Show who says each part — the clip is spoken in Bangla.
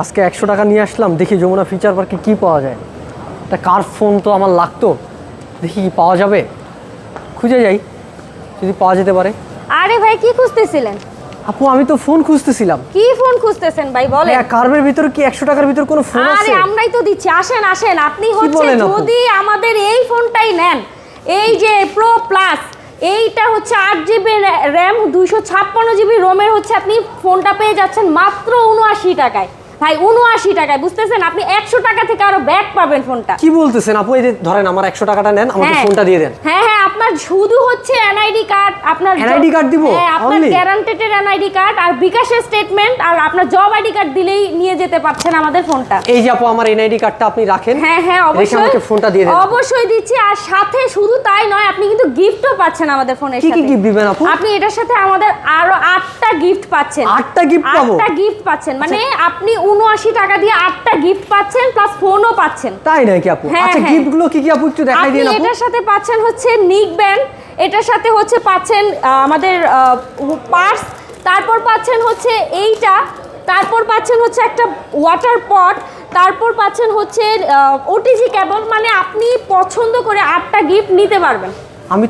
Speaker 1: আজকে 100 টাকা নিয়ে আসলাম, দেখি যমুনা ফিচার পার্কে কি পাওয়া যায়। একটা কার ফোন তো আমার লাগতো, দেখি কি পাওয়া যাবে, খুঁজে যাই যদি পাওয়া যেতে পারে।
Speaker 2: আরে ভাই কি খুঁজতেছিলেন?
Speaker 1: আপু আমি তো ফোন খুঁজতেছিলাম।
Speaker 2: কি ফোন খুঁজতেছেন ভাই বলেন?
Speaker 1: হ্যাঁ, কার্ভের ভিতরে কি 100 টাকার ভিতর কোনো ফোন আছে?
Speaker 2: আরে আমরাই তো দিচ্ছি, আসেন আসেন। আপনি হচ্ছে
Speaker 1: বলেন আপু?
Speaker 2: যদি আমাদের এই ফোনটাই নেন, এই যে প্রো প্লাস, এইটা হচ্ছে 8GB র্যাম 256GB রোমের হচ্ছে আপনি ফোনটা পেয়ে যাচ্ছেন মাত্র 79 টাকায়। ভাই 79 টাকায়, বুঝতেছেন? আপনি 100 টাকা থেকে আরো ব্যাক পাবেন ফোনটা।
Speaker 1: কি বলতেছেন আপু? এই যে ধরেন আমার 100 টাকাটা নেন, আমাকে
Speaker 2: হ্যাঁ।
Speaker 1: ফোনটা দিয়ে দেন।
Speaker 2: হ্যাঁ হ্যাঁ, আপনার শুধু হচ্ছে এনআইডি কার্ড, আপনার
Speaker 1: NID card দিব?
Speaker 2: হ্যাঁ, আপনার
Speaker 1: Only?
Speaker 2: গ্যারান্টেড এনআইডি কার্ড আর বিকাশের স্টেটমেন্ট আর আপনার জব আইডি কার্ড দিলেই নিয়ে যেতে পারছেন আমাদের ফোনটা।
Speaker 1: এই যে আপু আমার এনআইডি কার্ডটা আপনি রাখেন।
Speaker 2: হ্যাঁ হ্যাঁ,
Speaker 1: রেখে
Speaker 2: অবশ্যই
Speaker 1: আমাকে ফোনটা দিয়ে দেন।
Speaker 2: অবশ্যই দিচ্ছি। আর সাথে শুধু তাই নয়, আপনি কিন্তু গিফটও পাচ্ছেন আমাদের ফোনের
Speaker 1: কি
Speaker 2: সাথে।
Speaker 1: কি গিফট দিবেন আপু?
Speaker 2: আপনি এটার সাথে আমাদের আরো 8টা গিফট পাচ্ছেন।
Speaker 1: 8টা গিফট পাবো?
Speaker 2: 8টা গিফট পাচ্ছেন, মানে আপনি 79 টাকা দিয়ে 8টা গিফট পাচ্ছেন প্লাস ফোনও পাচ্ছেন।
Speaker 1: তাই নাকি আপু?
Speaker 2: হ্যাঁ,
Speaker 1: আচ্ছা
Speaker 2: হ্যাঁ।
Speaker 1: গিফটগুলো কি কি আপু একটু দেখাই
Speaker 2: আপনি
Speaker 1: দিন আপু।
Speaker 2: এটার সাথে পাচ্ছেন হচ্ছে নিক ব্যান্ড, এটার সাথে হচ্ছে পাচ্ছেন আমাদের পার্স, তারপর পাচ্ছেন হচ্ছে এইটা, তারপর পাচ্ছেন হচ্ছে একটা ওয়াটার পট, তারপর পাচ্ছেন হচ্ছে ওটিজি কেবল। মানে আপনি পছন্দ করে 8টা গিফট নিতে পারবেন।
Speaker 1: আমি